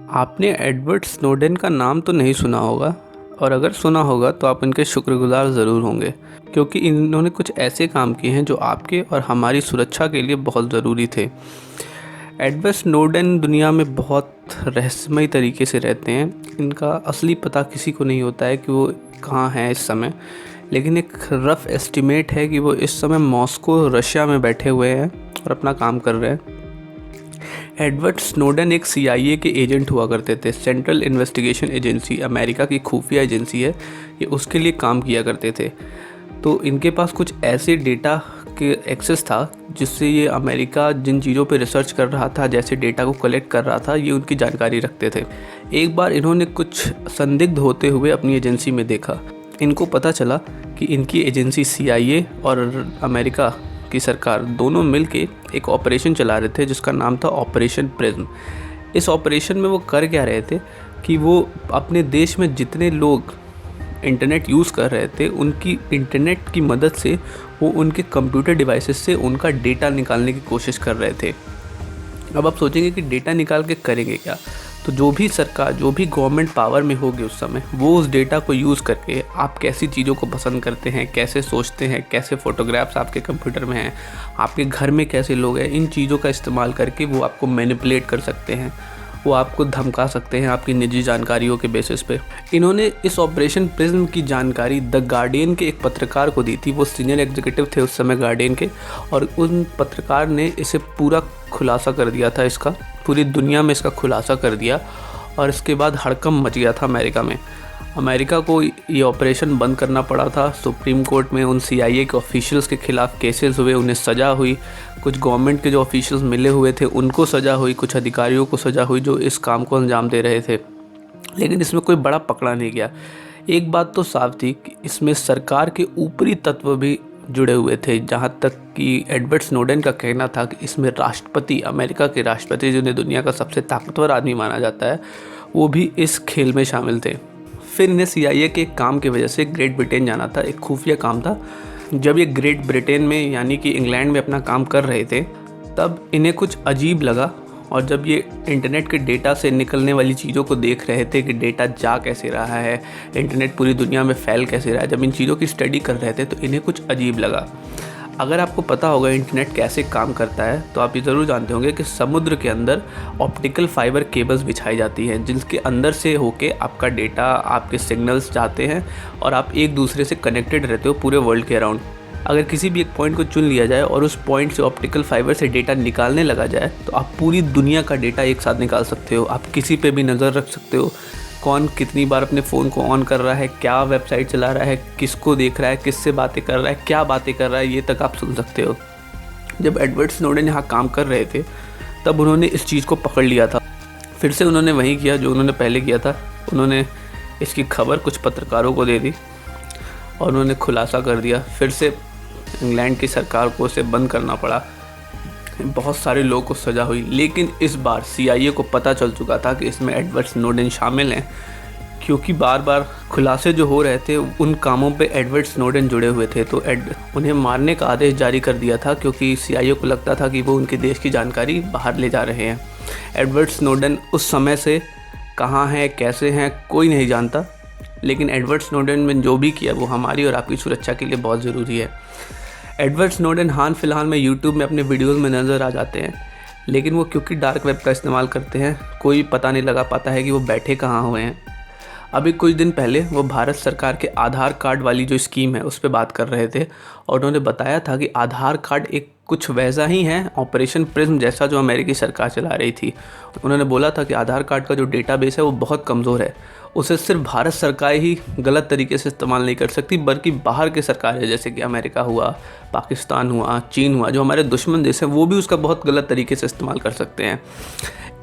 आपने Edward Snowden का नाम तो नहीं सुना होगा, और अगर सुना होगा तो आप इनके शुक्रगुजार ज़रूर होंगे, क्योंकि इन्होंने कुछ ऐसे काम किए हैं जो आपके और हमारी सुरक्षा के लिए बहुत ज़रूरी थे। एडवर्ड स्नोडेन दुनिया में बहुत रहस्यमय तरीके से रहते हैं। इनका असली पता किसी को नहीं होता है कि वो कहाँ हैं इस समय, लेकिन एक रफ़ एस्टिमेट है कि वो इस समय मॉस्को रशिया में बैठे हुए हैं और अपना काम कर रहे हैं। एडवर्ड स्नोडेन एक CIA के एजेंट हुआ करते थे। सेंट्रल इन्वेस्टिगेशन एजेंसी अमेरिका की खुफिया एजेंसी है, ये उसके लिए काम किया करते थे। तो इनके पास कुछ ऐसे डेटा के एक्सेस था जिससे ये अमेरिका जिन चीज़ों पे रिसर्च कर रहा था, जैसे डेटा को कलेक्ट कर रहा था, ये उनकी जानकारी रखते थे। एक बार इन्होंने कुछ संदिग्ध होते हुए अपनी एजेंसी में देखा। इनको पता चला कि इनकी एजेंसी CIA और अमेरिका की सरकार दोनों मिलके एक ऑपरेशन चला रहे थे जिसका नाम था ऑपरेशन प्रिज्म। इस ऑपरेशन में वो कर क्या रहे थे कि वो अपने देश में जितने लोग इंटरनेट यूज़ कर रहे थे, उनकी इंटरनेट की मदद से वो उनके कंप्यूटर डिवाइसेस से उनका डेटा निकालने की कोशिश कर रहे थे। अब आप सोचेंगे कि डेटा निकाल के करेंगे क्या? तो जो भी सरकार, जो भी गवर्नमेंट पावर में होगी उस समय, वो उस डेटा को यूज़ करके आप कैसी चीज़ों को पसंद करते हैं, कैसे सोचते हैं, कैसे फ़ोटोग्राफ्स आपके कंप्यूटर में हैं, आपके घर में कैसे लोग हैं, इन चीज़ों का इस्तेमाल करके वो आपको मैनिपुलेट कर सकते हैं, वो आपको धमका सकते हैं आपकी निजी जानकारियों के बेसिस पे। इन्होंने इस ऑपरेशन प्रिज्म की जानकारी द गार्डियन के एक पत्रकार को दी थी। वो सीनियर एग्जीक्यूटिव थे उस समय गार्डियन के, और उन पत्रकार ने इसे पूरा खुलासा कर दिया था, इसका पूरी दुनिया में इसका खुलासा कर दिया। और इसके बाद हड़कंप मच गया था अमेरिका में। अमेरिका को ये ऑपरेशन बंद करना पड़ा था। सुप्रीम कोर्ट में उन CIA के ऑफिशियल्स के खिलाफ केसेस हुए, उन्हें सज़ा हुई। कुछ गवर्नमेंट के जो ऑफिशियल्स मिले हुए थे उनको सज़ा हुई, कुछ अधिकारियों को सज़ा हुई जो इस काम को अंजाम दे रहे थे, लेकिन इसमें कोई बड़ा पकड़ा नहीं गया। एक बात तो साफ थी कि इसमें सरकार के ऊपरी तत्व भी जुड़े हुए थे, जहाँ तक कि एडवर्ड स्नोडेन का कहना था कि इसमें राष्ट्रपति, अमेरिका के राष्ट्रपति जिन्हें दुनिया का सबसे ताकतवर आदमी माना जाता है, वो भी इस खेल में शामिल थे। फिर इन्हें CIA के काम की वजह से ग्रेट ब्रिटेन जाना था। एक खुफिया काम था। जब ये ग्रेट ब्रिटेन में यानी कि इंग्लैंड में अपना काम कर रहे थे, तब इन्हें कुछ अजीब लगा, और जब ये इंटरनेट के डेटा से निकलने वाली चीज़ों को देख रहे थे कि डेटा जा कैसे रहा है, इंटरनेट पूरी दुनिया में फैल कैसे रहा है, जब इन चीज़ों की स्टडी कर रहे थे तो इन्हें कुछ अजीब लगा। अगर आपको पता होगा इंटरनेट कैसे काम करता है, तो आप ये ज़रूर जानते होंगे कि समुद्र के अंदर ऑप्टिकल फाइबर केबल्स बिछाई जाती हैं, जिसके अंदर से होके आपका डेटा, आपके सिग्नल्स जाते हैं और आप एक दूसरे से कनेक्टेड रहते हो पूरे वर्ल्ड के अराउंड। अगर किसी भी एक पॉइंट को चुन लिया जाए और उस पॉइंट से ऑप्टिकल फाइबर से डेटा निकालने लगा जाए, तो आप पूरी दुनिया का डेटा एक साथ निकाल सकते हो। आप किसी पे भी नज़र रख सकते हो, कौन कितनी बार अपने फ़ोन को ऑन कर रहा है, क्या वेबसाइट चला रहा है, किसको देख रहा है, किससे बातें कर रहा है, क्या बातें कर रहा है, ये तक आप सुन सकते हो। जब एडवर्ड स्नोडेन यहाँ काम कर रहे थे, तब उन्होंने इस चीज़ को पकड़ लिया था। फिर से उन्होंने वही किया जो उन्होंने पहले किया था। उन्होंने इसकी खबर कुछ पत्रकारों को दे दी और उन्होंने खुलासा कर दिया। फिर से इंग्लैंड की सरकार को उसे बंद करना पड़ा, बहुत सारे लोगों को सज़ा हुई। लेकिन इस बार CIA को पता चल चुका था कि इसमें एडवर्ड स्नोडेन शामिल हैं, क्योंकि बार बार खुलासे जो हो रहे थे उन कामों पे एडवर्ड स्नोडेन जुड़े हुए थे। तो उन्हें मारने का आदेश जारी कर दिया था, क्योंकि CIA को लगता था कि वो उनके देश की जानकारी बाहर ले जा रहे हैं। एडवर्ड स्नोडेन उस समय से कहाँ हैं, कैसे हैं, कोई नहीं जानता, लेकिन एडवर्ड स्नोडेन ने जो भी किया वो हमारी और आपकी सुरक्षा के लिए बहुत ज़रूरी है। एडवर्ड स्नोडेन हाल फिलहाल में YouTube में अपने वीडियोज़ में नज़र आ जाते हैं, लेकिन वो क्योंकि डार्क वेब का इस्तेमाल करते हैं, कोई पता नहीं लगा पाता है कि वो बैठे कहाँ हुए हैं। अभी कुछ दिन पहले वो भारत सरकार के आधार कार्ड वाली जो स्कीम है उस पर बात कर रहे थे, और उन्होंने बताया था कि आधार कार्ड एक कुछ वैसा ही है ऑपरेशन प्रिज्म जैसा जो अमेरिकी सरकार चला रही थी। उन्होंने बोला था कि आधार कार्ड का जो डेटाबेस है वो बहुत कमज़ोर है, उसे सिर्फ भारत सरकार ही गलत तरीके से इस्तेमाल नहीं कर सकती, बल्कि बाहर के सरकार है जैसे कि अमेरिका हुआ, पाकिस्तान हुआ, चीन हुआ, जो हमारे दुश्मन देश हैं, वो भी उसका बहुत गलत तरीके से इस्तेमाल कर सकते हैं।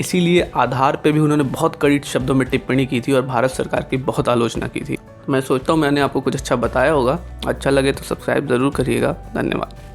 इसीलिए आधार पे भी उन्होंने बहुत कड़ी शब्दों में टिप्पणी की थी और भारत सरकार की बहुत आलोचना की थी। मैं सोचता हूँ मैंने आपको कुछ अच्छा बताया होगा। अच्छा लगे तो सब्सक्राइब ज़रूर करिएगा। धन्यवाद।